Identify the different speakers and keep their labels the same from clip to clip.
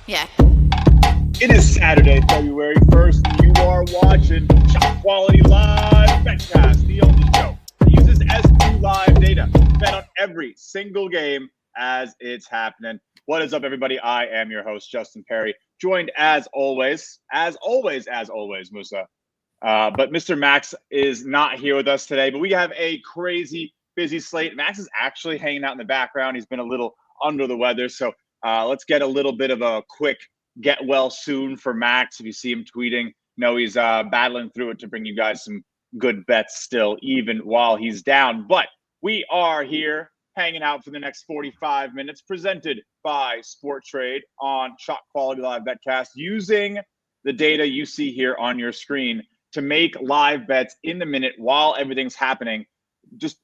Speaker 1: Yeah.
Speaker 2: It is Saturday, February 1st. You are watching Shot Quality Live BetCast, the only show that uses SQLive data. Bet on every single game as it's happening. What is up, everybody? I am your host, Justin Perry, joined as always, Musa. But Mr. Max is not here with us today, but we have a crazy busy slate. Max is actually hanging out in the background. He's been a little under the weather, so let's get a little bit of a quick get well soon for Max. If you see him tweeting, no, he's battling through it to bring you guys some good bets still, even while he's down. But we are here hanging out for the next 45 minutes, presented by Sport Trade on Shot Quality Live BetCast, using the data you see here on your screen to make live bets in the minute while everything's happening, just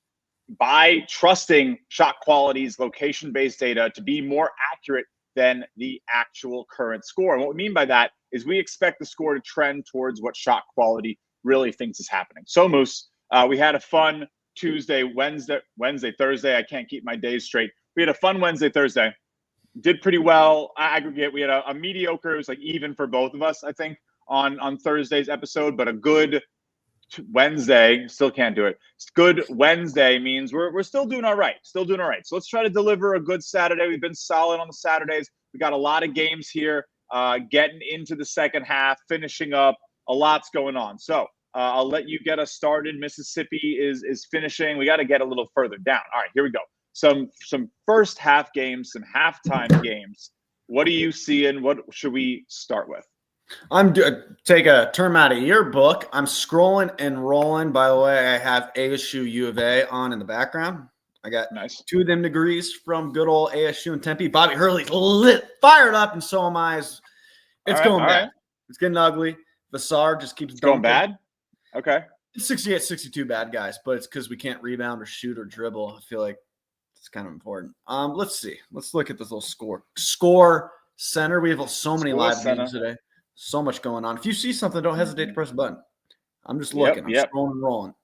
Speaker 2: by trusting Shot Quality's location-based data to be more accurate than the actual current score. And what we mean by that is we expect the score to trend towards what Shot Quality really thinks is happening. So, Moose, we had a fun Tuesday, Wednesday, Thursday. I can't keep my days straight. We had a fun Wednesday, Thursday. Did pretty well. Aggregate, we had a mediocre, it was like even for both of us, I think, on Thursday's episode, but a good Wednesday, still can't do it. Good Wednesday means we're still doing all right. So let's try to deliver a good Saturday. We've been solid on the Saturdays. We got a lot of games here, getting into the second half, finishing up. A lot's going on. So I'll let you get us started. Mississippi is finishing. We got to get a little further down. All right, here we go. Some first half games, some halftime games. What are you seeing? What should we start with?
Speaker 3: Take a term out of your book. I'm scrolling and rolling. By the way, I have ASU U of A on in the background. I got two of them degrees from good old ASU and Tempe. Bobby Hurley's fired up, and so am I. It's going bad. Right. It's getting ugly. Vassar just keeps
Speaker 2: going bad. Okay.
Speaker 3: It's 68-62 bad guys, but it's because we can't rebound or shoot or dribble. I feel like it's kind of important. Let's see. Let's look at this little score center. We have so many live games today. So much going on. If you see something, don't hesitate to press a button. I'm just looking. I'm scrolling and rolling.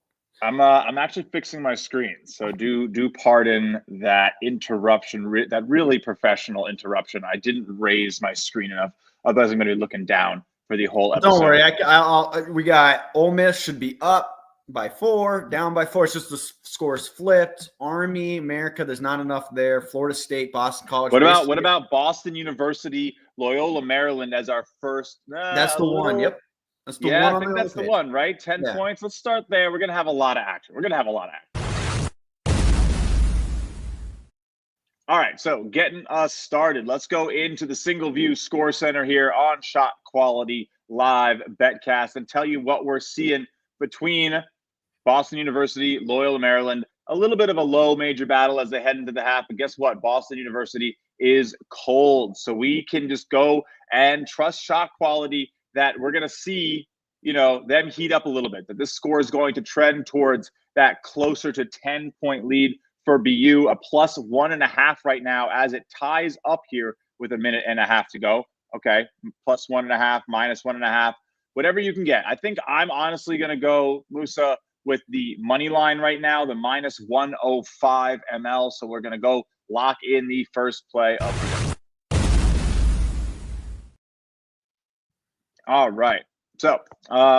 Speaker 2: I'm actually fixing my screen, so do pardon that interruption. That really professional interruption. I didn't raise my screen enough. Otherwise, I'm going to be looking down for the whole episode.
Speaker 3: Don't worry. We got Ole Miss should be up by 4, down by 4. It's just the scores flipped. Army, America, there's not enough there. Florida State, Boston College.
Speaker 2: What about Boston University, Loyola, Maryland as our first?
Speaker 3: That's the one. Yep.
Speaker 2: That's the one. I think that's the one, right? 10 points. Let's start there. We're going to have a lot of action. All right, so getting us started. Let's go into the single view score center here on Shot Quality Live BetCast and tell you what we're seeing between Boston University, Loyola, Maryland. A little bit of a low major battle as they head into the half. But guess what? Boston University is cold. So we can just go and trust Shot Quality that we're going to see, them heat up a little bit, that this score is going to trend towards that closer to 10-point lead for BU, a plus 1.5 right now as it ties up here with a minute and a half to go. Okay, plus 1.5, minus 1.5, whatever you can get. I think I'm honestly going to go, Musa, with the money line right now, the minus 105 ml. So we're going to go lock in the first play of the day. All right. So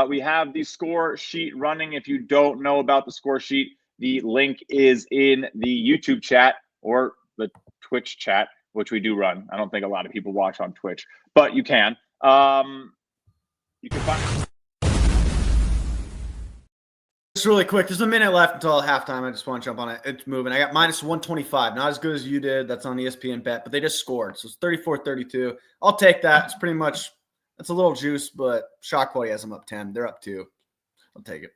Speaker 2: we have the score sheet running. If you don't know about the score sheet, the link is in the YouTube chat or the Twitch chat, which we do run. I don't think a lot of people watch on Twitch, but you can. You can find.
Speaker 3: Just really quick, there's a minute left until halftime. I just want to jump on it. It's moving. I got minus 125. Not as good as you did. That's on ESPN Bet, but they just scored. So it's 34-32. I'll take that. It's pretty much, it's a little juice, but Shot Quality has them up 10. They're up 2. I'll take it.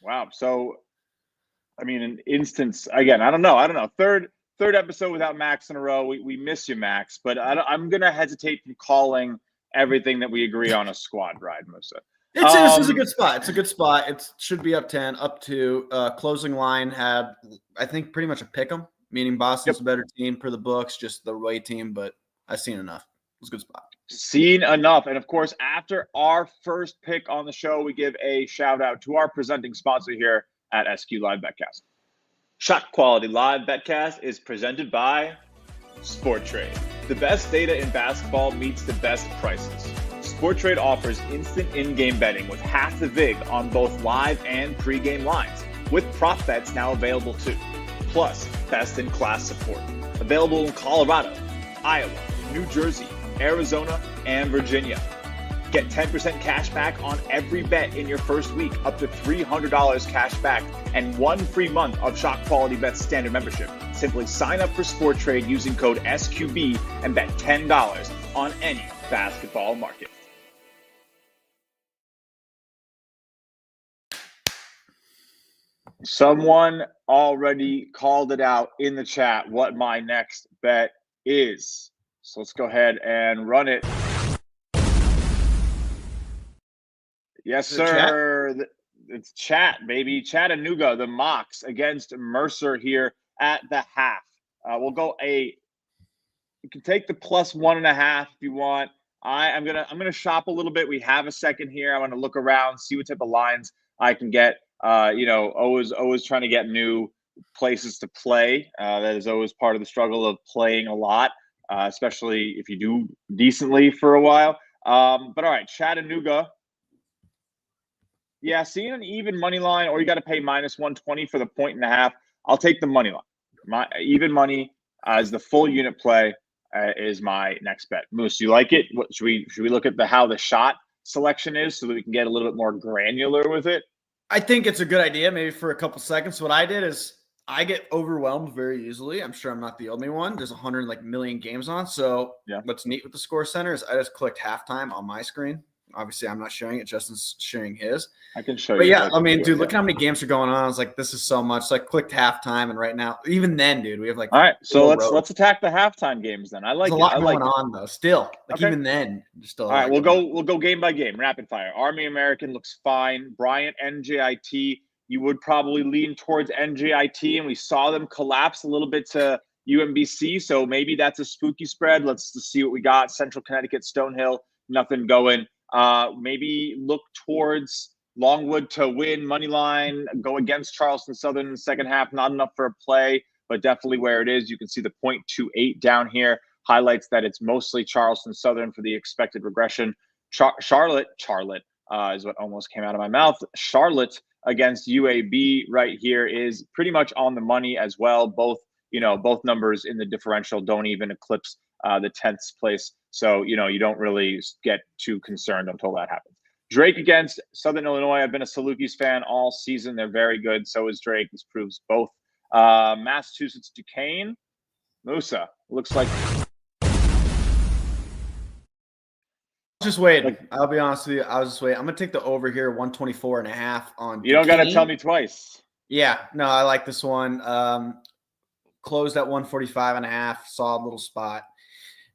Speaker 2: Wow. So, I mean, an instance, again, I don't know. Third episode without Max in a row. We miss you, Max, but I'm going to hesitate from calling everything that we agree on a squad ride, Musa.
Speaker 3: This is a good spot. It's a good spot. It should be up 10, up 2. Closing line had, I think, pretty much a pick 'em, meaning Boston's a better team per the books, just the away team, but I've seen enough. It was a good spot.
Speaker 2: Seen enough. And, of course, after our first pick on the show, we give a shout-out to our presenting sponsor here at SQLive BetCast. Shot Quality Live BetCast is presented by Sport Trade. The best data in basketball meets the best prices. SportTrade offers instant in-game betting with half the VIG on both live and pre-game lines, with prop bets now available too. Plus, best-in-class support. Available in Colorado, Iowa, New Jersey, Arizona, and Virginia. Get 10% cash back on every bet in your first week, up to $300 cash back, and 1 free month of Shot Quality Bets standard membership. Simply sign up for SportTrade using code SQB and bet $10 on any basketball market. Someone already called it out in the chat what my next bet is. So let's go ahead and run it. Yes, sir. It's chat, baby. Chattanooga, the Mocs against Mercer here at the half. We'll go you can take the plus 1.5 if you want. I'm gonna shop a little bit. We have a second here. I want to look around, see what type of lines I can get. Always trying to get new places to play. That is always part of the struggle of playing a lot, especially if you do decently for a while. But all right, Chattanooga. Yeah, seeing an even money line, or you got to pay minus 120 for the 1.5. I'll take the money line. My even money as the full unit play is my next bet. Moose, you like it? Should we look at how the shot selection is so that we can get a little bit more granular with it?
Speaker 3: I think it's a good idea, maybe for a couple seconds. What I did is I get overwhelmed very easily. I'm sure I'm not the only one. There's 100 million games on. So yeah. What's neat with the Score Center is I just clicked halftime on my screen. Obviously, I'm not sharing it. Justin's sharing his.
Speaker 2: I can show you.
Speaker 3: But yeah, I mean, dude, look at how many games are going on. I was like, this is so much. So I clicked halftime, and right now, even then, dude, we have like.
Speaker 2: All right, so let's attack the halftime games then. I like
Speaker 3: There's a lot going on though. Still, okay. Even then, still.
Speaker 2: All right, we'll go game by game, rapid fire. Army American looks fine. Bryant NJIT. You would probably lean towards NJIT, and we saw them collapse a little bit to UMBC, so maybe that's a spooky spread. Let's see what we got. Central Connecticut, Stonehill, nothing going. Maybe look towards Longwood to win money line, go against Charleston Southern in the second half. Not enough for a play, but definitely where it is. You can see the 0.28 down here highlights that it's mostly Charleston Southern for the expected regression. Charlotte is what almost came out of my mouth. Charlotte against UAB right here is pretty much on the money as well. Both numbers in the differential don't even eclipse the 10th place. So, you don't really get too concerned until that happens. Drake against Southern Illinois. I've been a Salukis fan all season. They're very good. So is Drake. This proves both. Massachusetts Duquesne. Musa. Looks like.
Speaker 3: Just waiting. I'll be honest with you. I was just waiting. I'm going to take the over here, 124.5 on
Speaker 2: You don't got to tell me twice.
Speaker 3: Yeah. No, I like this one. Closed at 145.5. Solid little spot.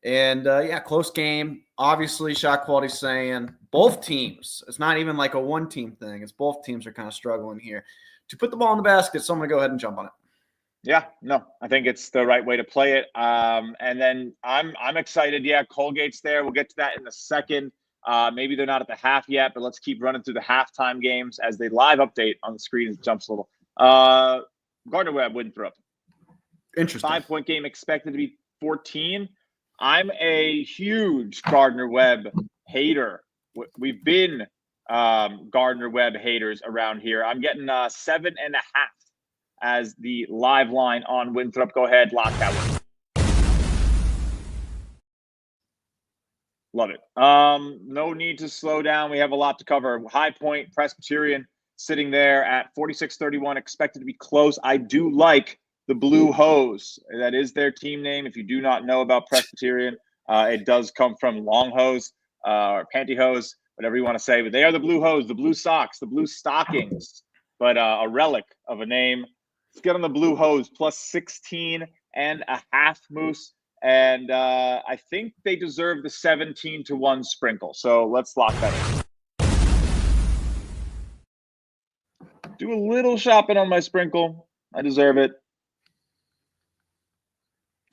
Speaker 3: And, close game. Obviously, shot quality saying both teams. It's not even like a one-team thing. It's both teams are kind of struggling here to put the ball in the basket. So I'm going to go ahead and jump on it.
Speaker 2: Yeah, no, I think it's the right way to play it. And then I'm excited. Yeah, Colgate's there. We'll get to that in a second. Maybe they're not at the half yet, but let's keep running through the halftime games as they live update on the screen. It jumps a little. Gardner-Webb, Winthrop.
Speaker 3: Interesting.
Speaker 2: 5-point game expected to be 14. I'm a huge Gardner-Webb hater. We've been Gardner-Webb haters around here. I'm getting 7.5 as the live line on Winthrop. Go ahead, lock that one. Love it. No need to slow down. We have a lot to cover. High Point, Presbyterian sitting there at 46-31, expected to be close. I do like the Blue Hose. That is their team name. If you do not know about Presbyterian, it does come from long hose or pantyhose, whatever you want to say. But they are the Blue Hose, the blue socks, the blue stockings, but a relic of a name. Let's get on the Blue Hose, plus 16.5 Moose. And I think they deserve the 17-1 sprinkle. So let's lock that in. Do a little shopping on my sprinkle. I deserve it.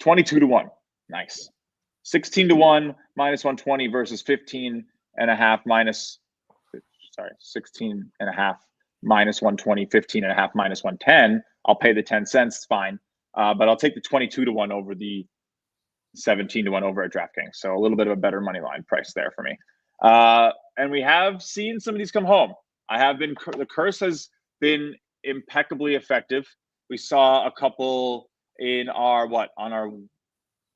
Speaker 2: 22-1. Nice. 16-1 minus 120 versus 15.5 minus. Sorry, 16.5 minus 120, 15.5 minus 110. I'll pay the 10 cents. It's fine. But I'll take the 22-1 over the 17-1 over at DraftKings. So a little bit of a better money line price there for me. And we have seen some of these come home. The curse has been impeccably effective. We saw a couple on our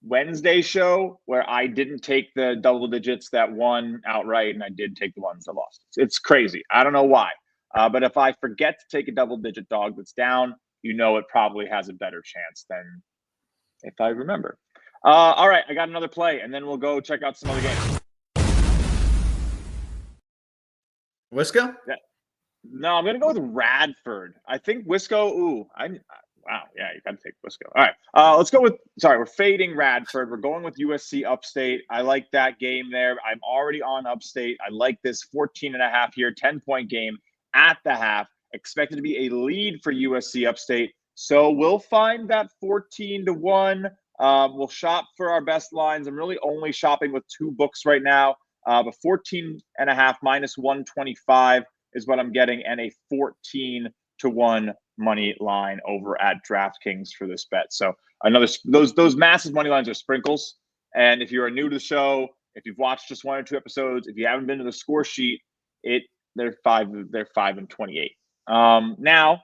Speaker 2: Wednesday show where I didn't take the double digits that won outright, and I did take the ones that lost. It's crazy. I don't know why. But if I forget to take a double digit dog that's down, it probably has a better chance than if I remember. All right, I got another play, and then we'll go check out some other games.
Speaker 3: Wisco?
Speaker 2: Yeah. No, I'm going to go with Radford. I think Wisco. Wow. Yeah, you got to take Wisco. All right. Let's go with, we're fading Radford. We're going with USC Upstate. I like that game there. I'm already on Upstate. I like this 14.5 here, 10-point game at the half. Expected to be a lead for USC Upstate. So we'll find that 14-1. We'll shop for our best lines. I'm really only shopping with 2 books right now. But 14.5 minus 125 is what I'm getting, and a 14-1 money line over at DraftKings for this bet. So those massive money lines are sprinkles. And if you're new to the show, if you've watched just 1 or 2 episodes, if you haven't been to the score sheet, they're 5-28. Now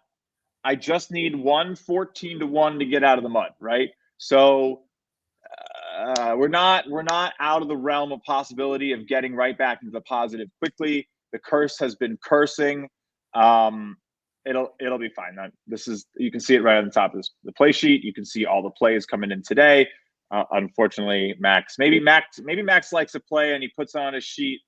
Speaker 2: I just need 14-1 to get out of the mud, right? So we're not out of the realm of possibility of getting right back into the positive quickly. The curse has been cursing. It'll be fine. You can see it right on the top of the play sheet. You can see all the plays coming in today. Unfortunately, maybe Max likes a play and he puts on his sheet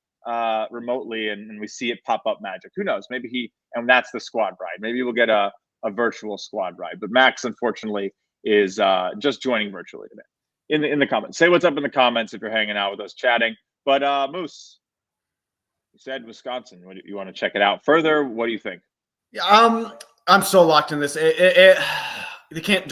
Speaker 2: remotely and we see it pop up magic. Who knows? And that's the squad ride. Maybe we'll get a virtual squad ride. But Max, unfortunately, is just joining virtually today. In the comments, say what's up in the comments if you're hanging out with us chatting. But Moose, you said Wisconsin. You want to check it out further? What do you think?
Speaker 3: Yeah, I'm so locked in this. You can't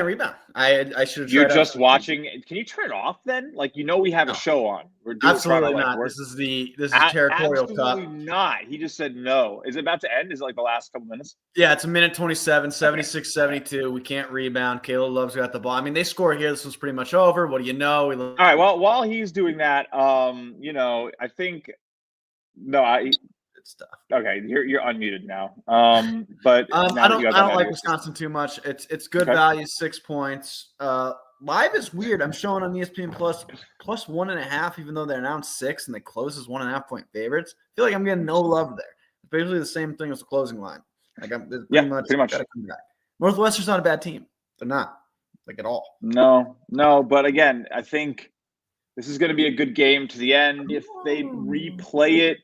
Speaker 3: rebound. I should have.
Speaker 2: You're just watching. Can you turn it off then? We have a show on.
Speaker 3: Absolutely not. This is territorial cup.
Speaker 2: Absolutely not. He just said no. Is it about to end? Is it the last couple minutes?
Speaker 3: Yeah, it's a minute 27, 76-72. We can't rebound. Caleb Love's got the ball. I mean, they score here. This one's pretty much over. What do you know?
Speaker 2: All right. Well, while he's doing that, I think
Speaker 3: stuff.
Speaker 2: Okay, you're unmuted now. But
Speaker 3: I don't like Wisconsin too much. It's good value, 6 points. Live is weird. I'm showing on ESPN plus 1.5, even though they're announced 6 and they close as 1.5 point favorites. I feel like I'm getting no love there. It's basically the same thing as the closing line. Pretty much. Come back. Northwestern's not a bad team. They're not at all.
Speaker 2: No. But again, I think this is going to be a good game to the end. If they replay it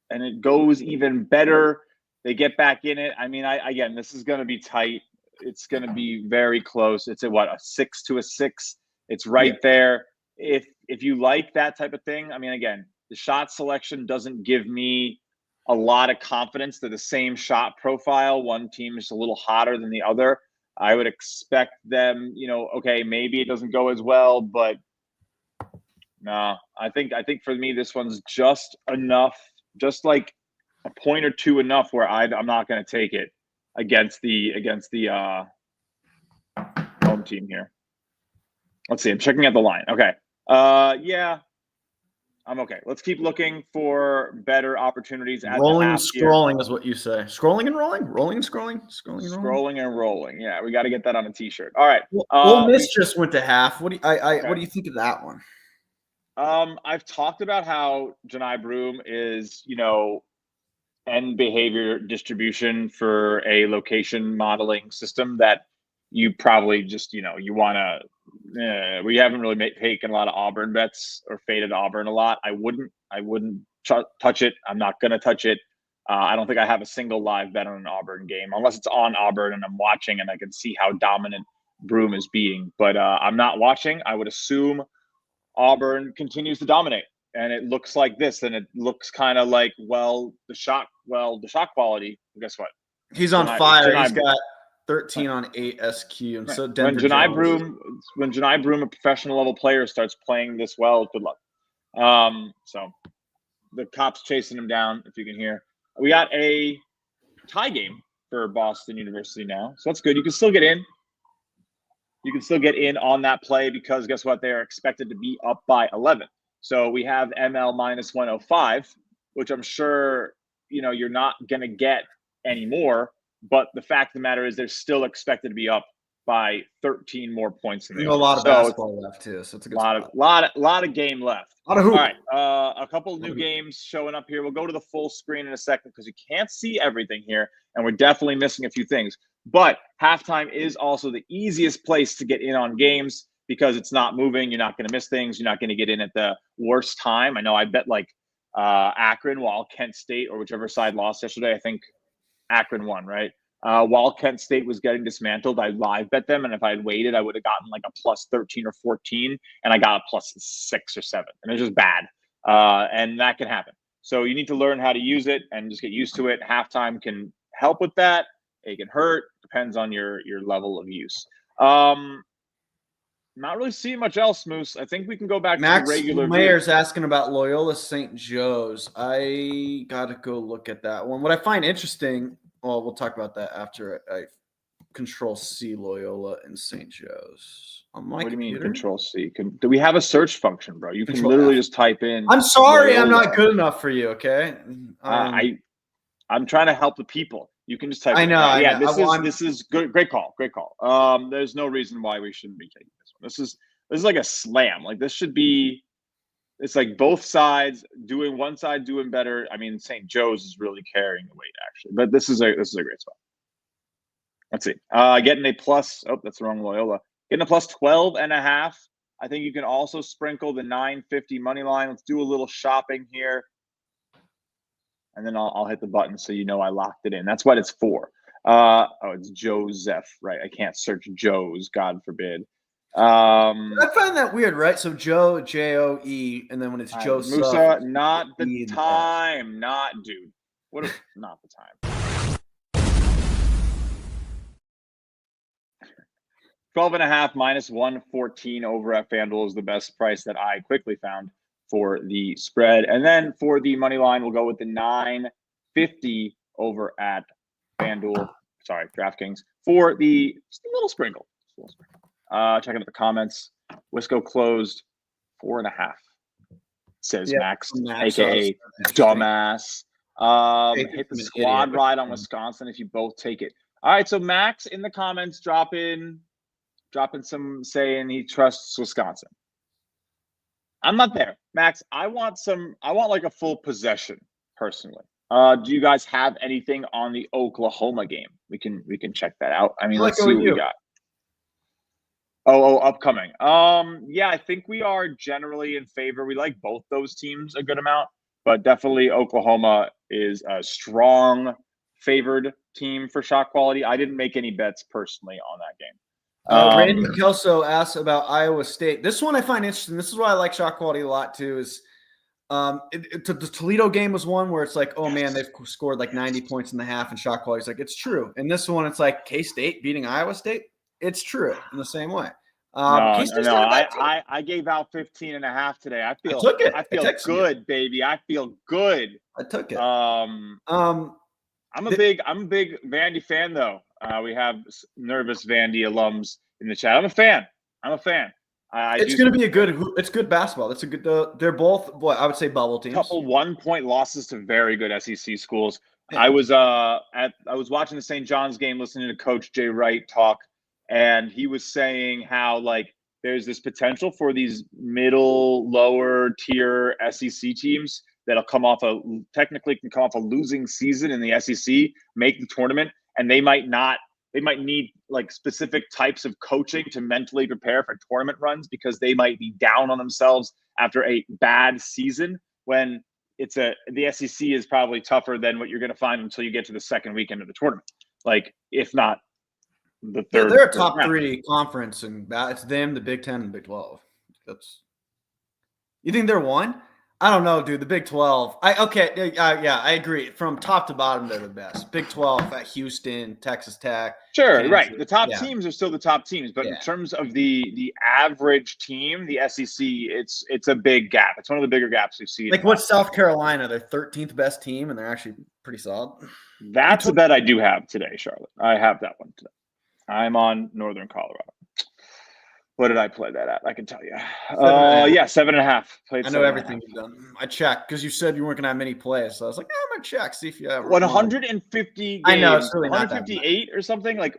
Speaker 2: and it goes even better, they get back in it. I mean, again, this is going to be tight. It's going to be very close. It's a 6-6. It's right there. If you like that type of thing, I mean, again, the shot selection doesn't give me a lot of confidence. They're the same shot profile. One team is a little hotter than the other. I would expect them, okay, maybe it doesn't go as well, but no, I think for me, this one's just enough. Just like a point or two enough where I'm not going to take it against the home team here. Let's see. I'm checking out the line. Okay. Yeah, I'm okay. Let's keep looking for better opportunities.
Speaker 3: Rolling and scrolling is what you say. Scrolling and rolling? Rolling and scrolling?
Speaker 2: Scrolling and rolling. Yeah, we got to get that on a T-shirt. All right.
Speaker 3: Ole Miss just went to half. What do you think of that one?
Speaker 2: I've talked about how Janai Broome is, end behavior distribution for a location modeling system that you probably just, you want to. We haven't really taken a lot of Auburn bets or faded Auburn a lot. I wouldn't touch it. I'm not going to touch it. I don't think I have a single live bet on an Auburn game unless it's on Auburn and I'm watching and I can see how dominant Broome is being. But I'm not watching. I would assume Auburn continues to dominate, and it looks like this, and it looks kind of like the shot quality. Guess what?
Speaker 3: He's on fire. He's got 13 on 8 SQ, and so Denver.
Speaker 2: When Janai Broome, a professional level player, starts playing this well, good luck. So the cops chasing him down. If you can hear, we got a tie game for Boston University now, so that's good. You can still get in. you can still get in on that play because guess what? They are expected to be up by 11. So we have ML minus 105, which I'm sure, you're not going to get anymore. But the fact of the matter is they're still expected to be up by 13 more points than they are.
Speaker 3: A lot of basketball left too, so it's a good
Speaker 2: lot of game left.
Speaker 3: A lot of hoop.
Speaker 2: All right, a couple of new games showing up here. We'll go to the full screen in a second because you can't see everything here, and we're definitely missing a few things. But halftime is also the easiest place to get in on games because it's not moving. You're not going to miss things. You're not going to get in at the worst time. I know I bet like Akron while Kent State or whichever side lost yesterday. I think Akron won, right? While Kent State was getting dismantled, I live bet them, and if I had waited, I would have gotten like a plus 13 or 14, and I got a plus 6 or 7, and it's just bad, and that can happen. So you need to learn how to use it and just get used to it. Halftime can help with that. It can hurt. Depends on your level of use. Not really seeing much else, Moose. I think we can go back to the regular.
Speaker 3: Mayer's asking about Loyola St. Joe's. I got to go look at that one. What I find interesting, well, we'll talk about that after I Control-C Loyola and St. Joe's.
Speaker 2: What do you mean Control-C? Do we have a search function, bro? You can
Speaker 3: Control
Speaker 2: literally
Speaker 3: F.
Speaker 2: just type in.
Speaker 3: I'm sorry,
Speaker 2: Loyola.
Speaker 3: I'm not good enough for you, okay?
Speaker 2: I'm trying to help the people. You can just type.
Speaker 3: I know.
Speaker 2: Yeah, this is good. Great call. There's no reason why we shouldn't be taking this one. This is like a slam. Like this should be. It's like both sides doing one side doing better. I mean, St. Joe's is really carrying the weight actually, but this is a great spot. Let's see. Getting a plus. Oh, that's the wrong Loyola. Getting a plus 12.5. I think you can also sprinkle the 950 money line. Let's do a little shopping here. And then I'll hit the button so you know I locked it in. That's what it's for. It's Joseph, right? I can't search Joe's, God forbid.
Speaker 3: I find that weird, right? So Joe, Joe, and then when it's Joseph.
Speaker 2: Musa, not the time. Not, dude. Not the time. 12.5 minus 114 over at FanDuel is the best price that I quickly found for the spread. And then for the money line, we'll go with the 950 over at FanDuel. Sorry, DraftKings for just a little sprinkle. Checking out the comments. Wisco closed 4.5. Says Max, aka dumbass. Hit the squad ride on Wisconsin if you both take it. All right, so Max in the comments dropping some saying he trusts Wisconsin. I'm not there, Max. I want like a full possession personally. Do you guys have anything on the Oklahoma game? We can check that out. I mean, let's see what we got. Oh, upcoming. Yeah, I think we are generally in favor. We like both those teams a good amount, but definitely Oklahoma is a strong favored team for shot quality. I didn't make any bets personally on that game.
Speaker 3: Randy Kelso asks about Iowa State. This one I find interesting. This is why I like shot quality a lot too. Is the Toledo game was one where it's like, oh man, they've scored like 90 points in the half, and shot quality is like, it's true. And this one, it's like K-State beating Iowa State. It's true in the same way.
Speaker 2: I gave out 15.5 today. I feel good, baby. I feel good.
Speaker 3: I took it.
Speaker 2: I'm a big Vandy fan though. We have nervous Vandy alums in the chat. I'm a fan. It's going to be
Speaker 3: it's good basketball. That's a good. They're both, I would say, bubble teams.
Speaker 2: Couple 1-point losses to very good SEC schools. Yeah. I was watching the St. John's game, listening to Coach Jay Wright talk, and he was saying how like there's this potential for these middle, lower tier SEC teams that'll come off a losing season in the SEC, make the tournament, and they might need like specific types of coaching to mentally prepare for tournament runs because they might be down on themselves after a bad season when the SEC is probably tougher than what you're going to find until you get to the second weekend of the tournament. Like, if not the third.
Speaker 3: They're a top 3 conference, and it's them, the Big 10, and the Big 12. You think they're one? I don't know, dude. The Big 12. I agree. From top to bottom, they're the best. Big 12 at Houston, Texas Tech.
Speaker 2: Sure, Kansas. Right. The top teams are still the top teams, but in terms of the average team, the SEC, it's a big gap. It's one of the bigger gaps we've seen.
Speaker 3: Like what's South Carolina? Their 13th best team, and they're actually pretty solid.
Speaker 2: That's a bet I do have today, Charlotte. I have that one today. I'm on Northern Colorado. What did I play that at? I can tell you. 7.5. Played
Speaker 3: I know everything you've done. I checked because you said you weren't going to have many plays. So I was like, I'm going to check, see if you have
Speaker 2: 150 games.
Speaker 3: I know, it's really
Speaker 2: 158 or something. Like,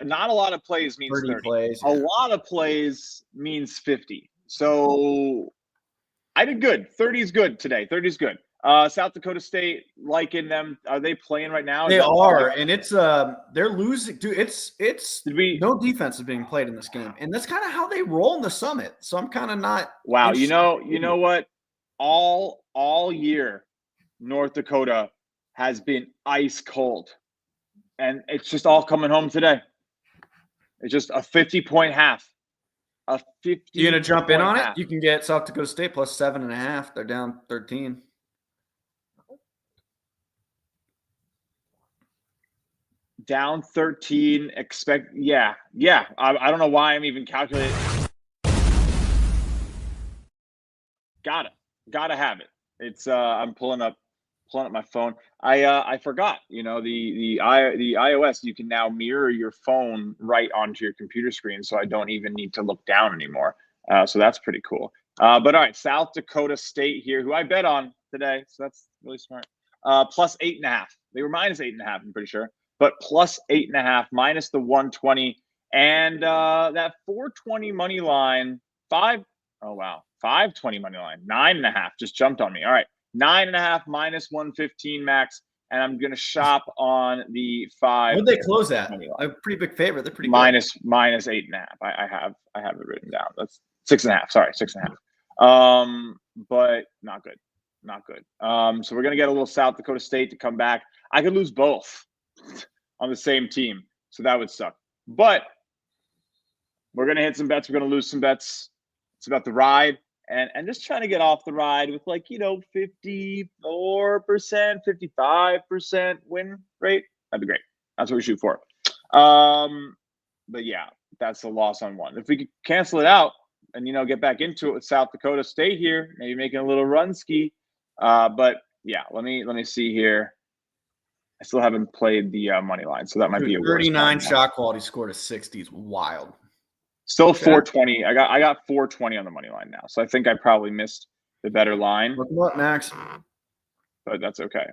Speaker 2: not a lot of plays means 30.
Speaker 3: Plays.
Speaker 2: A lot of plays means 50. So I did good. 30 is good today. 30 is good. South Dakota State, liking them. Are they playing right now?
Speaker 3: They are, and it's they're losing. Dude, it's no defense is being played in this game, and that's kind of how they roll in the Summit. So I'm kind of not.
Speaker 2: Wow, you know what? All year, North Dakota has been ice cold, and it's just all coming home today. It's just a 50-point half. A 50.
Speaker 3: You gonna jump in on it? You can get South Dakota State plus 7.5. They're down 13.
Speaker 2: Down 13. Yeah. I don't know why I'm even calculating. Gotta have it. It's I'm pulling up my phone. I forgot. You know, the iOS, you can now mirror your phone right onto your computer screen, so I don't even need to look down anymore. So that's pretty cool. But all right, South Dakota State here, who I bet on today, so that's really smart. Plus 8.5. They were minus 8.5. I'm pretty sure, but plus 8.5 minus the 120 and that 420 money line 5. Oh wow, 520 money line 9.5 just jumped on me. All right. 9.5 minus 115 max, and I'm gonna shop on the 5.
Speaker 3: What did they close at? A pretty big favorite. They're pretty
Speaker 2: minus 8.5. I have it written down. That's 6.5. Sorry, 6.5. But not good. So we're gonna get a little South Dakota State to come back. I could lose both on the same team, so that would suck. But we're gonna hit some bets. We're gonna lose some bets. It's about the ride. And just trying to get off the ride with 54%, 55% win rate. That'd be great. That's what we shoot for. But yeah, that's a loss on one. If we could cancel it out and get back into it with South Dakota State here, maybe making a little run ski. But yeah, let me see here. I still haven't played the money line, so that might be a
Speaker 3: 39 shot quality scored a 60 is wild.
Speaker 2: Still 420. I got 420 on the money line now. So I think I probably missed the better line.
Speaker 3: Look what, Max?
Speaker 2: But that's okay.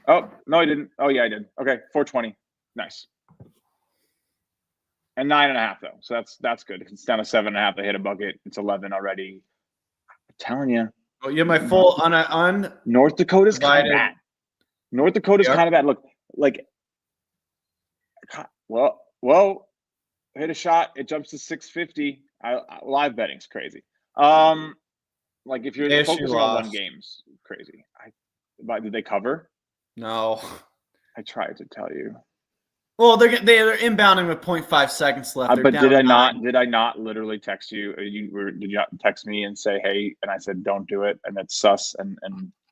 Speaker 2: Oh, no, I didn't. Oh, yeah, I did. Okay, 420. Nice. And 9.5 though. So that's good. If it's down to 7.5, they hit a bucket. It's 11 already. I'm telling you.
Speaker 3: Oh, you have my full on
Speaker 2: North Dakota's kind of bad. North Dakota's kind of bad. Look, whoa. Hit a shot, it jumps to 650. Live betting's crazy. If you're focusing on one game's crazy. Did they cover?
Speaker 3: No.
Speaker 2: I tried to tell you.
Speaker 3: Well, they're inbounding with 0.5 seconds left.
Speaker 2: But did I not literally text you? Did you text me and say, hey, and I said, don't do it, and that's sus and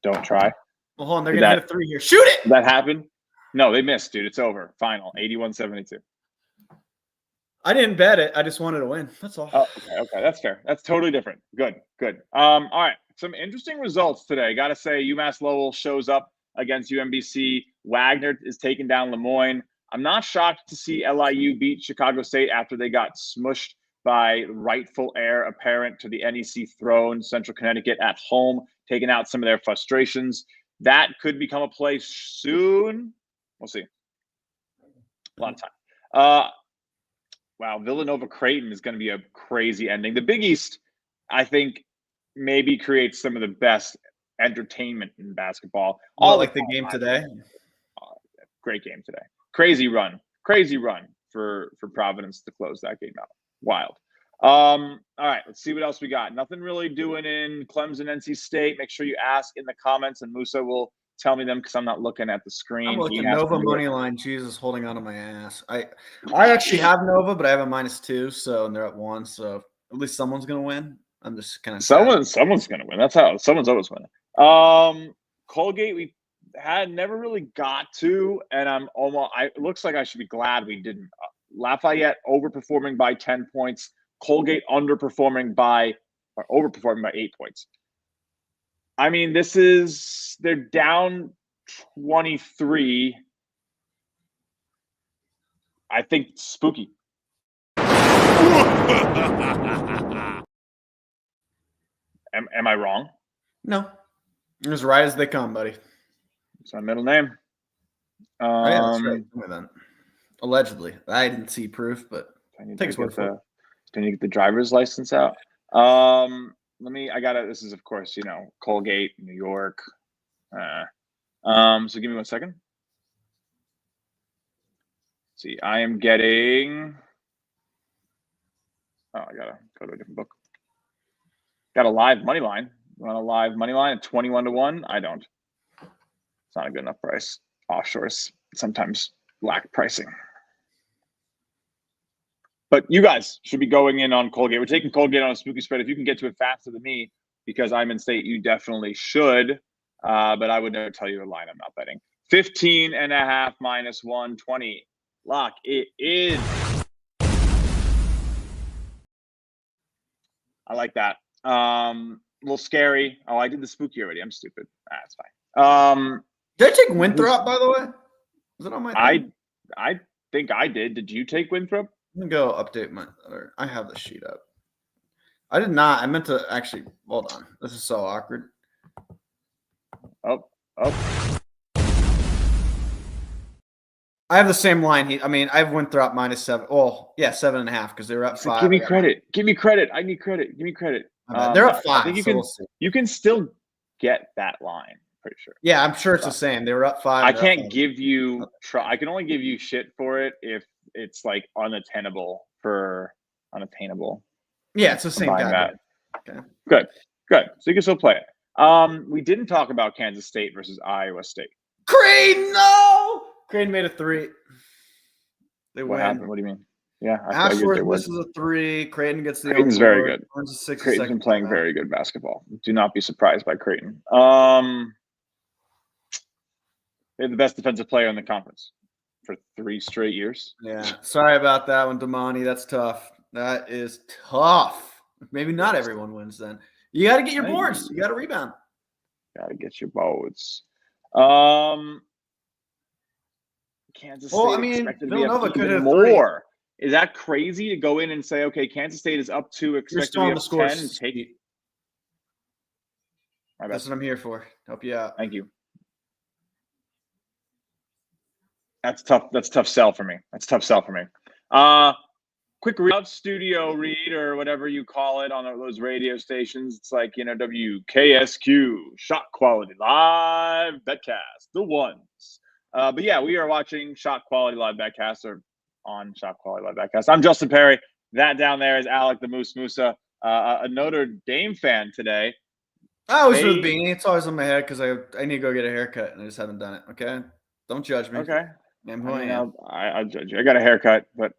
Speaker 2: don't try?
Speaker 3: Well, hold on, they're gonna hit a 3 here. Shoot it!
Speaker 2: Did that happen? No, they missed, dude. It's over. Final 81-72.
Speaker 3: I didn't bet it. I just wanted to win. That's all.
Speaker 2: Oh, okay. That's fair. That's totally different. Good. All right. Some interesting results today. Got to say, UMass Lowell shows up against UMBC. Wagner is taking down Lemoyne. I'm not shocked to see LIU beat Chicago State after they got smushed by rightful heir apparent to the NEC throne, Central Connecticut at home, taking out some of their frustrations. That could become a play soon. We'll see. A lot of time. Wow, Villanova-Creighton is going to be a crazy ending. The Big East, I think, maybe creates some of the best entertainment in basketball.
Speaker 3: The game today.
Speaker 2: Great game today. Crazy run for Providence to close that game out. Wild. All right, let's see what else we got. Nothing really doing in Clemson, NC State. Make sure you ask in the comments, and Musa will tell me them because I'm not looking at the screen.
Speaker 3: I'm looking Nova money line. Jesus, holding on to my ass. I actually have Nova, but I have a -2, so and they're at 1. So at least someone's gonna win. I'm just kind of
Speaker 2: someone's gonna win. That's how someone's always winning. Colgate we never really got to, and it looks like I should be glad we didn't. Lafayette overperforming by 10 points. Colgate overperforming by 8 points. I mean, they're down 23. I think spooky. Am I wrong?
Speaker 3: No. As right as they come, buddy.
Speaker 2: It's my middle name.
Speaker 3: Oh, yeah, that's right. Then. Allegedly. I didn't see proof, but take his word for it.
Speaker 2: Can you get the driver's license out? This is, of course, Colgate, New York. So give me 1 second. Let's see, I am getting. Oh, I gotta go to a different book. Got a live money line. You want a live money line at 21-1? I don't. It's not a good enough price. Offshores sometimes lack pricing. But you guys should be going in on Colgate. We're taking Colgate on a spooky spread. If you can get to it faster than me, because I'm in state, you definitely should. But I would never tell you a line I'm not betting. 15.5 minus 120. Lock. It is. I like that. A little scary. Oh, I did the spooky already. I'm stupid. That's fine.
Speaker 3: Did I take Winthrop, by the way? Was it on my thing?
Speaker 2: I think I did. Did you take Winthrop?
Speaker 3: Let me go update my other. I have the sheet up. I did not. I meant to actually. Hold on. This is so awkward.
Speaker 2: Oh.
Speaker 3: I have the same line. I have Winthrop minus 7. Oh, yeah, 7.5 because they were up 5.
Speaker 2: Give me credit. Give me credit. I need credit. Give me credit.
Speaker 3: They're up 5.
Speaker 2: I think you can still get that line. Pretty sure.
Speaker 3: Yeah, I'm sure it's the same. They were up 5.
Speaker 2: I can't give you. I can only give you shit for it if it's like unattainable.
Speaker 3: Yeah, it's the same guy.
Speaker 2: Okay. Good. So you can still play it. We didn't talk about Kansas State versus Iowa State.
Speaker 3: Creighton, no! Creighton made a 3.
Speaker 2: What happened? What do you mean? Yeah,
Speaker 3: Ashworth misses a 3. Creighton gets the.
Speaker 2: Creighton's very good.
Speaker 3: Creighton's
Speaker 2: been playing very good basketball. Do not be surprised by Creighton. They have the best defensive player in the conference for 3 straight years.
Speaker 3: Yeah, sorry about that one, Damani. That's tough. That is tough. Maybe not everyone wins then. You got to get your boards. You got to rebound.
Speaker 2: Got to get your boards. Kansas State expected
Speaker 3: Villanova
Speaker 2: to be up even more. 3. Is that crazy to go in and say, okay, Kansas State is up 2, expected to be up 10, and take it?
Speaker 3: That's what I'm here for. Help you out.
Speaker 2: Thank you. That's tough. That's tough sell for me. Quick studio read or whatever you call it on those radio stations. It's like, WKSQ, Shot Quality Live, BetCast, the ones. But yeah, we are watching Shot Quality Live BetCast or on Shot Quality Live BetCast. I'm Justin Perry. That down there is Alec the Moose Musa, a Notre Dame fan today.
Speaker 3: I always wear the beanie. It's always on my head because I need to go get a haircut and I just haven't done it. Okay, don't judge me.
Speaker 2: Okay,
Speaker 3: I
Speaker 2: judge you. I got a haircut, but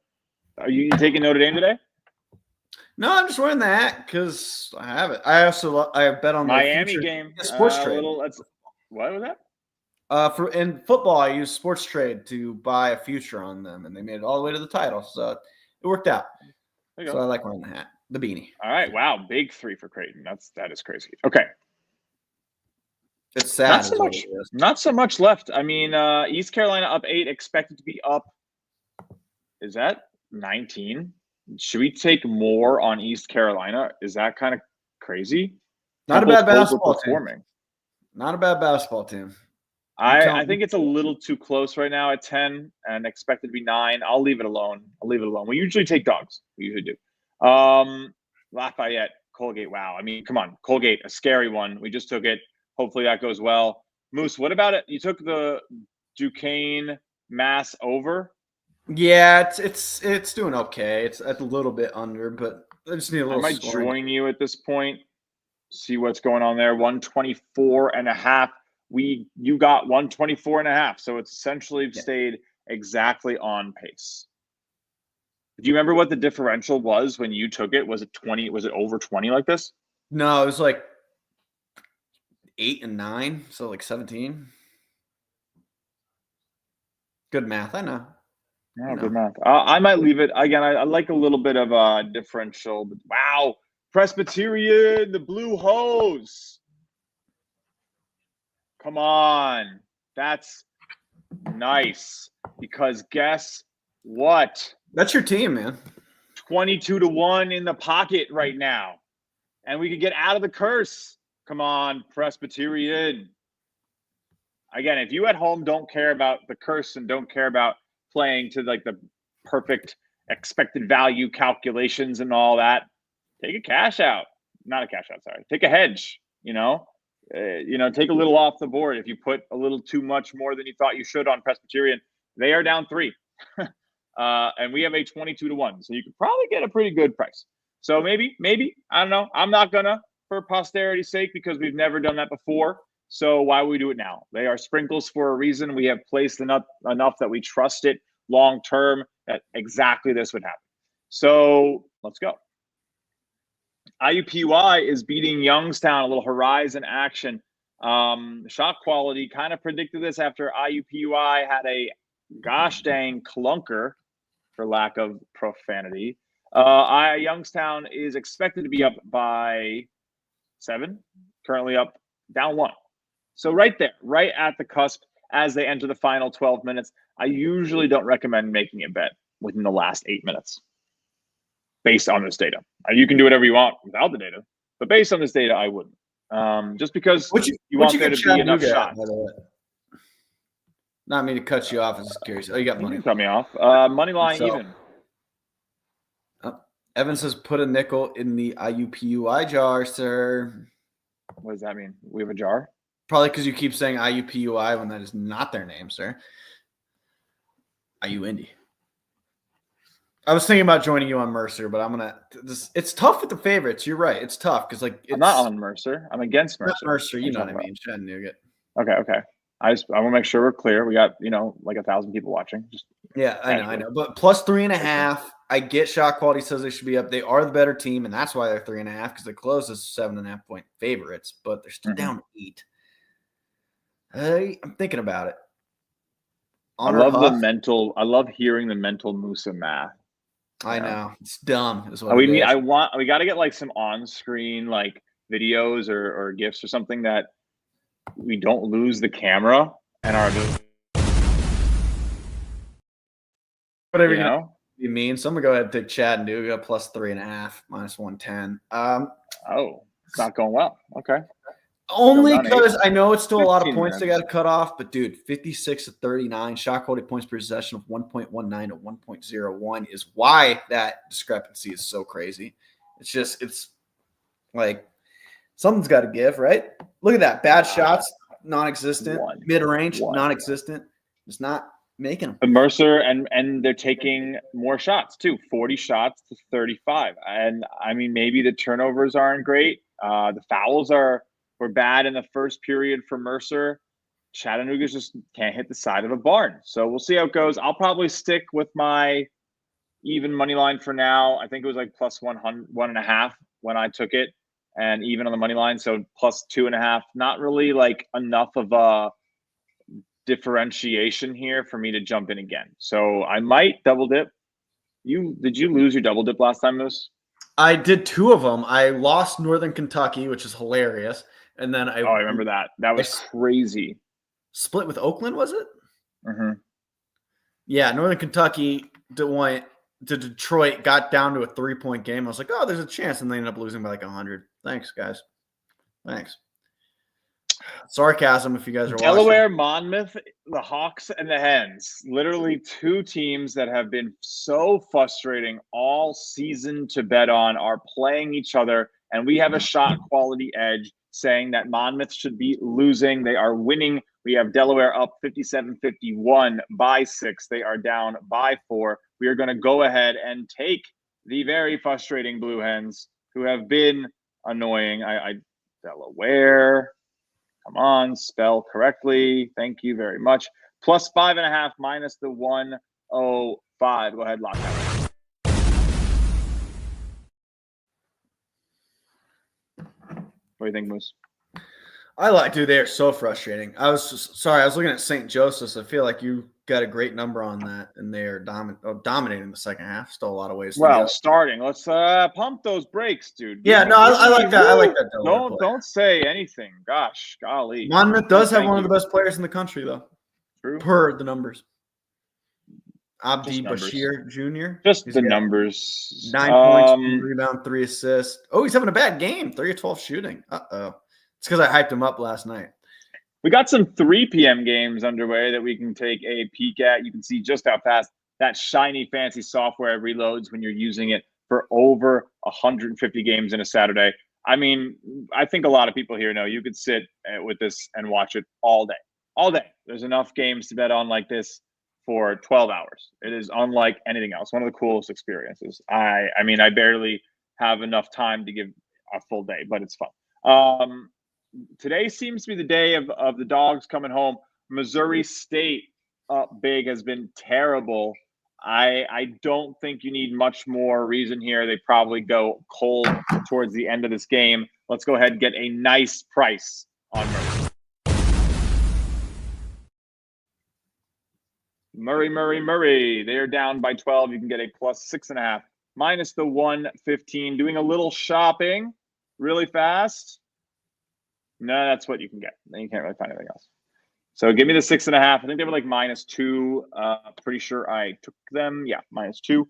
Speaker 2: are you taking Notre Dame today?
Speaker 3: No, I'm just wearing the hat because I have it. I bet on
Speaker 2: Miami game.
Speaker 3: Sports trade.
Speaker 2: What was that?
Speaker 3: In football, I used Sports Trade to buy a future on them, and they made it all the way to the title, so it worked out. So I like wearing the hat, the beanie.
Speaker 2: All right, wow, big 3 for Creighton. That is crazy. Okay,
Speaker 3: it's sad.
Speaker 2: Not so much left. I mean, East Carolina up 8, expected to be up. Is that 19? Should we take more on East Carolina? Is that kind of crazy?
Speaker 3: Not a bad basketball team. Not a bad basketball team.
Speaker 2: I think it's a little too close right now at 10 and expected to be 9. I'll leave it alone. We usually take dogs. We usually do. Lafayette, Colgate. Wow. I mean, come on. Colgate, a scary one. We just took it. Hopefully that goes well. Moose, what about it? You took the Duquesne Mass over?
Speaker 3: Yeah, it's doing okay. It's a little bit under, but I just need a little.
Speaker 2: I might join you at this point. See what's going on there. 124.5. You got 124.5, so it's essentially stayed exactly on pace. Do you remember what the differential was when you took it? Was it 20? Was it over 20 like this?
Speaker 3: No, it was like 8 and 9, so like 17. Good math, I know.
Speaker 2: Yeah, good math. I might leave it again. I like a little bit of a differential. But wow, Presbyterian, the Blue Hose. Come on. That's nice. Because guess what?
Speaker 3: That's your team, man.
Speaker 2: 22-1 in the pocket right now. And we could get out of the curse. Come on, Presbyterian. Again, if you at home don't care about the curse and don't care about playing to like the perfect expected value calculations and all that, take a cash out. Not a cash out, sorry. Take a hedge, take a little off the board. If you put a little too much more than you thought you should on Presbyterian, they are down 3. And we have a 22-1. So you could probably get a pretty good price. So maybe, I don't know. I'm not going to, for posterity's sake, because we've never done that before. So why would we do it now? They are sprinkles for a reason. We have placed enough that we trust it long term that exactly this would happen. So let's go. IUPUI is beating Youngstown, a little Horizon action. Shot quality kind of predicted this after IUPUI had a gosh dang clunker, for lack of profanity. Youngstown is expected to be up by 7, currently up down 1. So right there, right at the cusp as they enter the final 12 minutes, I usually don't recommend making a bet within the last 8 minutes based on this data. You can do whatever you want without the data, but based on this data, I wouldn't. Just because you want there to be enough shots.
Speaker 3: Not me to cut you off. I'm just curious. Oh, you got money.
Speaker 2: You can cut me off. Money line even.
Speaker 3: Evan says, put a nickel in the IUPUI jar, sir.
Speaker 2: What does that mean? We have a jar?
Speaker 3: Probably because you keep saying IUPUI when that is not their name, sir. IU Indy. I was thinking about joining you on Mercer, but I'm gonna. It's tough with the favorites. You're right. It's tough because I'm
Speaker 2: not on Mercer. I'm against Mercer.
Speaker 3: Not Mercer. You know what I mean? Chattanooga.
Speaker 2: Okay. I want to make sure we're clear. We got like 1,000 people watching.
Speaker 3: I know. But plus 3.5. I get shot quality says they should be up. They are the better team, and that's why they're 3.5 because they close as 7.5 point favorites, but they're still down 8. I'm thinking about it.
Speaker 2: I love hearing the mental Musa math.
Speaker 3: I know it's dumb. Is what
Speaker 2: we got to get like some on-screen like videos or GIFs or something that we don't lose the camera and our
Speaker 3: whatever you mean. So I'm gonna go ahead and take Chattanooga plus 3.5 minus 110.
Speaker 2: It's not going well. Okay.
Speaker 3: Only because I know it's still a lot of points they got to cut off, but dude, 56 to 39, shot quality points per possession of 1.19 to 1.01 is why that discrepancy is so crazy. It's like something's got to give, right? Look at that. Bad shots, non-existent. Mid-range, non-existent. It's not making them.
Speaker 2: And Mercer, and they're taking more shots too, 40 shots to 35. And I mean, maybe the turnovers aren't great. The fouls were bad in the first period for Mercer. Chattanooga just can't hit the side of a barn. So we'll see how it goes. I'll probably stick with my even money line for now. I think it was like plus 1.5 when I took it, and even on the money line. So plus 2.5, not really like enough of a differentiation here for me to jump in again. So I might double dip. Did you lose your double dip last time, Moose?
Speaker 3: I did 2 of them. I lost Northern Kentucky, which is hilarious. And then I
Speaker 2: remember that. That was crazy.
Speaker 3: Split with Oakland, was it?
Speaker 2: Mm-hmm.
Speaker 3: Yeah, Northern Kentucky went to Detroit, got down to a 3-point game. I was like, oh, there's a chance. And they ended up losing by like 100. Thanks, guys. Thanks. Sarcasm if you guys are watching.
Speaker 2: Delaware, Monmouth, the Hawks, and the Hens. Literally 2 teams that have been so frustrating all season to bet on are playing each other. And we have a shot quality edge saying that Monmouth should be losing. They are winning. We have Delaware up 57-51 by 6. They are down by 4. We are going to go ahead and take the very frustrating Blue Hens who have been annoying. Delaware. Come on, spell correctly. Thank you very much. Plus 5.5 minus the 105. Go ahead, lock that. What do you think, Moose?
Speaker 3: Dude, they are so frustrating. I was looking at St. Joseph's. I feel like you got a great number on that, and they are dominating the second half. Still a lot of ways to go.
Speaker 2: Starting. Let's pump those brakes, dude.
Speaker 3: Yeah, I like that. I like that.
Speaker 2: Don't say anything. Gosh, golly.
Speaker 3: Monmouth does have one of the best players in the country, though.
Speaker 2: True.
Speaker 3: Per the numbers. Abdi Bashir Jr.
Speaker 2: Just the numbers.
Speaker 3: 9 points, 1 rebound, 3 assists. Oh, he's having a bad game. 3 of 12 shooting. Uh-oh. It's because I hyped him up last night.
Speaker 2: We got some 3 p.m. games underway that we can take a peek at. You can see just how fast that shiny, fancy software reloads when you're using it for over 150 games in a Saturday. I mean, I think a lot of people here know you could sit with this and watch it all day. All day. There's enough games to bet on like this for 12 hours. It is unlike anything else. One of the coolest experiences. I mean, I barely have enough time to give a full day, but it's fun. Today seems to be the day of the dogs coming home. Missouri State up big has been terrible. I don't think you need much more reason here. They probably go cold towards the end of this game. Let's go ahead and get a nice price on Murray. Murray. They are down by 12. You can get a plus 6.5, minus the 115. Doing a little shopping really fast. No, that's what you can get. Then you can't really find anything else. So give me the 6.5. I think they were like -2. Pretty sure I took them. Yeah, -2.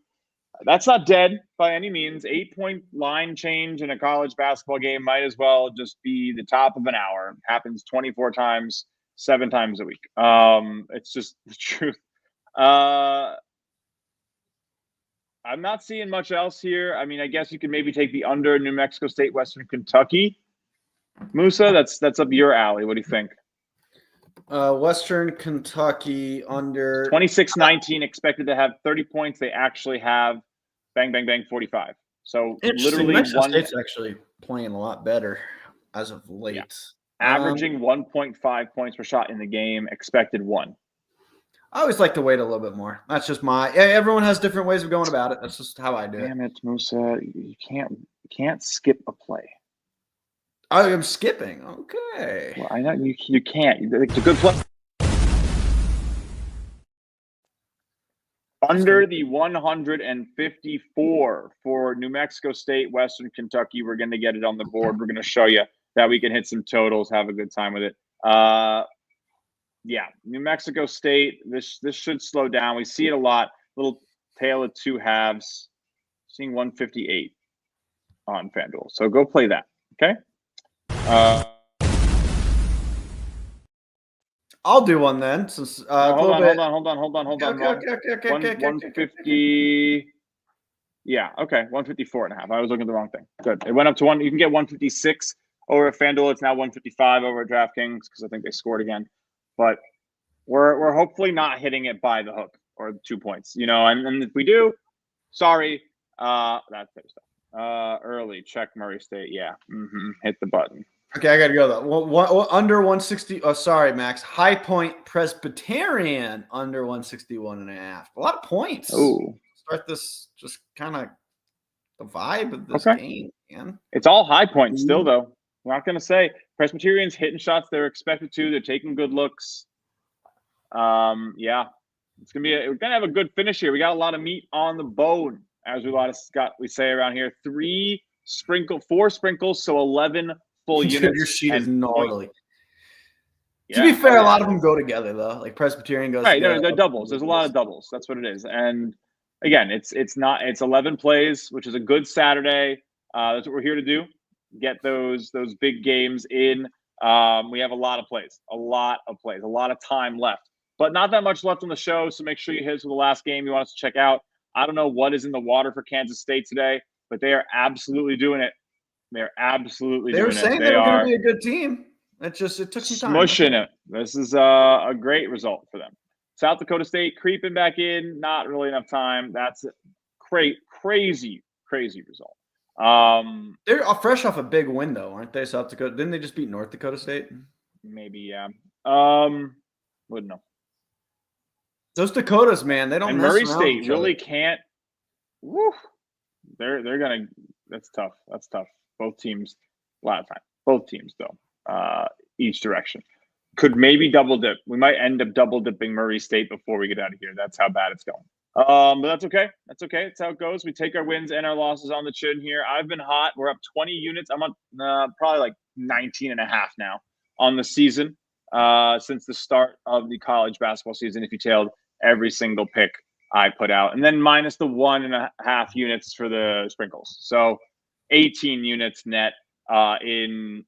Speaker 2: That's not dead by any means. 8-point line change in a college basketball game might as well just be the top of an hour. It happens 24 times, 7 times a week. It's just the truth. I'm not seeing much else here. I mean, I guess you could maybe take the under New Mexico State, Western Kentucky. Musa, that's up your alley. What do you think?
Speaker 3: Western Kentucky under
Speaker 2: 26-19, expected to have 30 points. They actually have bang, bang, bang, 45. So literally
Speaker 3: Mexico State's actually playing a lot better as of late.
Speaker 2: Yeah. Averaging 1.5 points per shot in the game, expected 1.
Speaker 3: I always like to wait a little bit more. That's just everyone has different ways of going about it. That's just how I do it.
Speaker 2: Damn it, Musa. You can't skip a play.
Speaker 3: I am skipping. Okay.
Speaker 2: Well, I know you can't. It's a good play. Under the 154 for New Mexico State, Western Kentucky. We're going to get it on the board. We're going to show you that we can hit some totals, have a good time with it. Yeah, New Mexico State. This should slow down. We see it a lot. Little tale of 2 halves. Seeing 158 on FanDuel. So go play that. Okay.
Speaker 3: I'll do one then. Since
Speaker 2: hold on.
Speaker 3: Okay.
Speaker 2: 150. Yeah, okay. 154.5. I was looking at the wrong thing. Good. It went up to 1. You can get 156 over at FanDuel. It's now 155 over at DraftKings because I think they scored again. But we're hopefully not hitting it by the hook or 2 points. And if we do, sorry. That's their stuff. Early check Murray State. Yeah. Hit the button.
Speaker 3: Okay, I got to go though. Under 160. Oh, sorry, Max. High Point Presbyterian under 161.5. A lot of points.
Speaker 2: Oh,
Speaker 3: start this just kind of the vibe of this game, man.
Speaker 2: It's all High Point still, though. I'm not going to say Presbyterian's hitting shots they're expected to. They're taking good looks. Yeah, it's gonna be. We're gonna have a good finish here. We got a lot of meat on the bone, as we say around here. 4 sprinkles, so 11 full units.
Speaker 3: Your sheet is gnarly. Yeah. To be fair, a lot of them go together though. Like Presbyterian goes.
Speaker 2: Right, they're doubles. There's a lot of doubles. That's what it is. And again, it's 11 plays, which is a good Saturday. That's what we're here to do. Get those big games in. We have a lot of plays, a lot of time left, but not that much left on the show. So make sure you hit us with the last game you want us to check out. I don't know what is in the water for Kansas State today, but they are absolutely doing it. They're absolutely doing it.
Speaker 3: They were saying they were going to be a good team. It took some time.
Speaker 2: Smushing it. This is a great result for them. South Dakota State creeping back in. Not really enough time. That's a crazy result.
Speaker 3: They're fresh off a big win though, aren't they? South Dakota. Didn't they just beat North Dakota State?
Speaker 2: Maybe, yeah. Wouldn't know.
Speaker 3: Those Dakotas, man, they don't.
Speaker 2: And Murray State really can't. Woo. They're gonna. That's tough. Both teams. A lot of time. Both teams though. Each direction. Could maybe double dip. We might end up double dipping Murray State before we get out of here. That's how bad it's going. But that's okay. That's how it goes. We take our wins and our losses on the chin here. I've been hot. We're up 20 units. I'm on probably like 19 and a half now on the season since the start of the college basketball season. If you tailed every single pick I put out, and then minus the 1.5 units for the sprinkles. So 18 units net in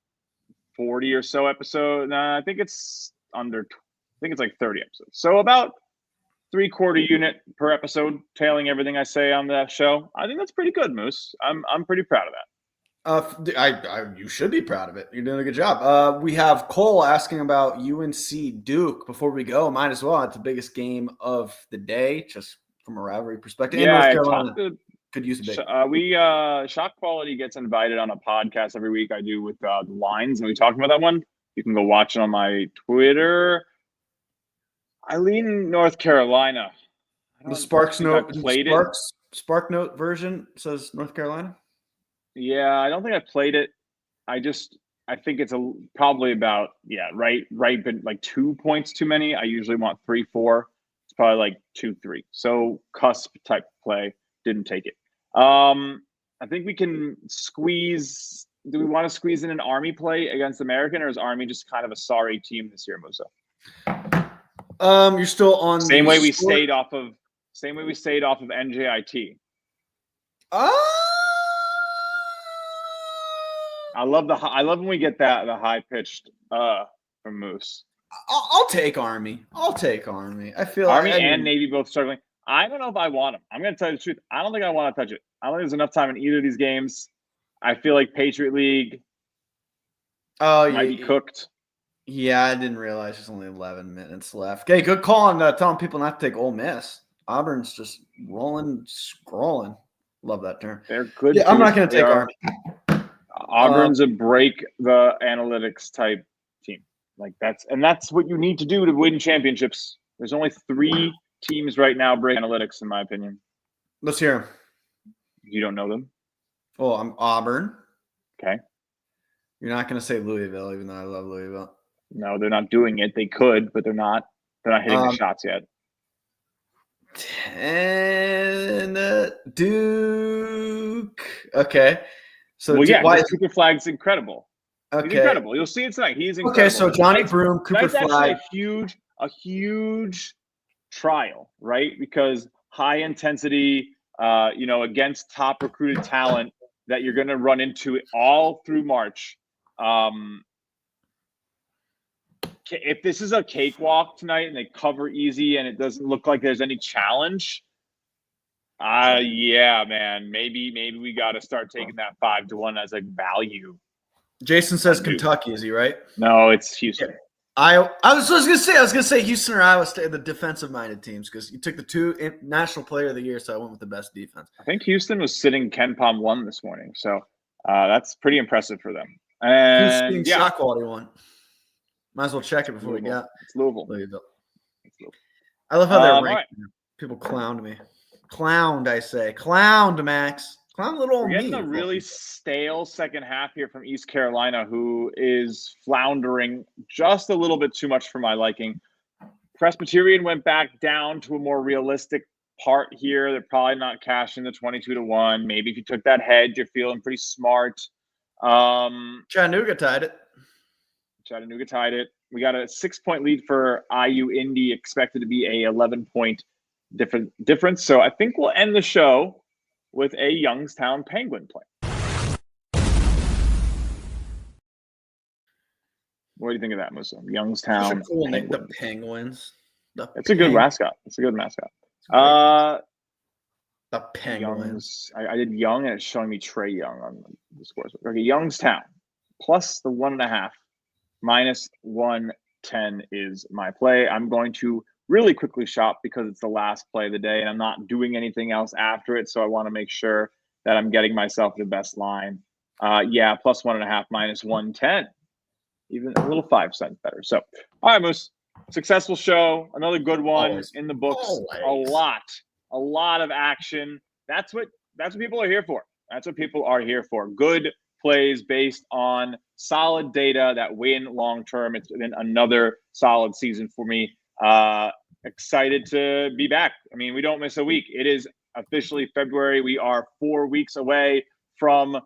Speaker 2: 40 or so episodes. I think it's under. I think it's like 30 episodes. So about 3/4 unit per episode, tailing everything I say on that show. I think that's pretty good, Moose. I'm pretty proud of that.
Speaker 3: You should be proud of it. You're doing a good job. We have Cole asking about UNC Duke. Before we go, might as well. It's the biggest game of the day, just from a rivalry perspective.
Speaker 2: Yeah,
Speaker 3: North Carolina could use a big.
Speaker 2: Shot Quality gets invited on a podcast every week. I do with the Lines, and we talked about that one. You can go watch it on my Twitter. I lean North Carolina.
Speaker 3: The Spark Note version says North Carolina.
Speaker 2: Yeah, I don't think I played it. I think it's probably about right, but like 2 points too many. I usually want 3-4. It's probably like 2-3. So cusp type play, didn't take it. I think we can squeeze. Do we want to squeeze in an Army play against American, or is Army just kind of a sorry team this year, Musa?
Speaker 3: You're still on
Speaker 2: same way we stayed off of NJIT. I love when we get the high pitched from Moose.
Speaker 3: I'll take Army. I feel
Speaker 2: Army and Navy both struggling. I don't know if I want them. I'm going to tell you the truth. I don't think I want to touch it. I don't think there's enough time in either of these games. I feel like Patriot League might be cooked.
Speaker 3: Yeah, I didn't realize there's only 11 minutes left. Okay, good call on telling people not to take Ole Miss. Auburn's just scrolling. Love that term.
Speaker 2: They're good.
Speaker 3: Yeah, I'm not going to take Army.
Speaker 2: Auburn's a break the analytics type team. Like that's what you need to do to win championships. There's only 3 teams right now break analytics, in my opinion.
Speaker 3: Let's hear them.
Speaker 2: You don't know them?
Speaker 3: Oh, I'm Auburn.
Speaker 2: Okay.
Speaker 3: You're not going to say Louisville, even though I love Louisville.
Speaker 2: No, they're not doing it. They could, but they're not. They're not hitting the shots yet.
Speaker 3: 10 Duke. Okay. So
Speaker 2: Cooper Flag's incredible.
Speaker 3: Okay.
Speaker 2: He's incredible. You'll see it tonight. He's incredible.
Speaker 3: Okay, so Johnny Broome, Cooper Flag.
Speaker 2: A huge trial, right? Because high intensity, against top recruited talent that you're going to run into all through March. If this is a cakewalk tonight and they cover easy and it doesn't look like there's any challenge, man, maybe we got to start taking that 5-1 as a value.
Speaker 3: Jason says Kentucky, is he right?
Speaker 2: No, it's Houston.
Speaker 3: Yeah. I was gonna say Houston or Iowa State, the defensive-minded teams, because you took the 2 National Player of the Year, so I went with the best defense.
Speaker 2: I think Houston was sitting Ken Palm 1 this morning, so that's pretty impressive for them. And
Speaker 3: Houston Shot Quality 1. Might as well check it before we get.
Speaker 2: It's Louisville.
Speaker 3: I love how they're ranked. Right. People clowned me. Clowned, I say. Clowned, Max. Clown little
Speaker 2: We're getting a really stale second half here from East Carolina, who is floundering just a little bit too much for my liking. Presbyterian went back down to a more realistic part here. They're probably not cashing the 22-1. Maybe if you took that hedge, you're feeling pretty smart.
Speaker 3: Chattanooga tied it.
Speaker 2: We got a 6-point lead for IU Indy, expected to be a 11-point difference. So I think we'll end the show with a Youngstown Penguin play. What do you think of that, Musa? Youngstown.
Speaker 3: That's a cool name, the Penguins.
Speaker 2: It's a good mascot.
Speaker 3: The Penguins.
Speaker 2: I did Young, and it's showing me Trey Young on the scores. Okay, Youngstown plus the 1.5. Minus 110 is my play. I'm going to really quickly shop because it's the last play of the day and I'm not doing anything else after it. So I want to make sure that I'm getting myself the best line. Plus 1.5, minus 110. Even a little 5 cents better. So, all right, Moose. Successful show. Another good one in the books. Always. A lot of action. That's what people are here for. Good plays based on solid data that win long term. It's been another solid season for me. Excited to be back. I mean, we don't miss a week. It is officially February. We are 4 weeks away from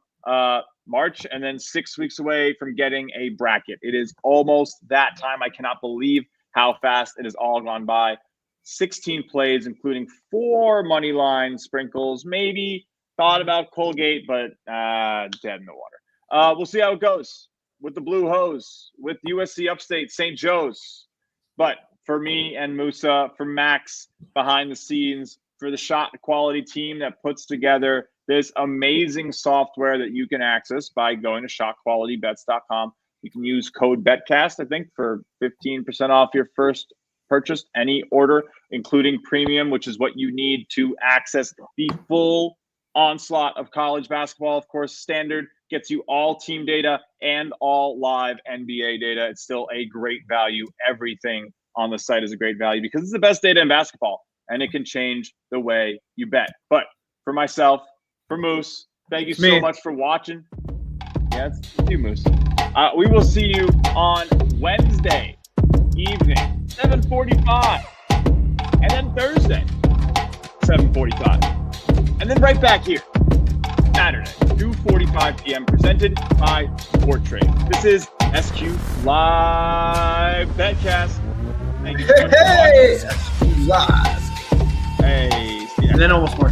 Speaker 2: March and then 6 weeks away from getting a bracket. It is almost that time. I cannot believe how fast it has all gone by. 16 plays, including 4 money line sprinkles. Maybe thought about Colgate, but dead in the water. We'll see how it goes with the Blue Hose, with USC Upstate, St. Joe's. But for me and Musa, for Max behind the scenes, for the shot quality team that puts together this amazing software that you can access by going to shotqualitybets.com. You can use code BetCast, I think, for 15% off your first purchase, any order, including premium, which is what you need to access the full onslaught of college basketball. Of course, standard gets you all team data and all live NBA data. It's still a great value. Everything on the site is a great value because it's the best data in basketball, and it can change the way you bet. But for myself, for Moose, thank you so much for watching. Yeah, it's you, Moose. We will see you on Wednesday evening, 7:45, and then Thursday, 7:45, and then right back here, Saturday, 2:45 p.m., presented by Sport Trade. This is SQLive BetCast. Thank you so much for watching.
Speaker 3: SQLive.
Speaker 2: Hey,
Speaker 3: and then almost more.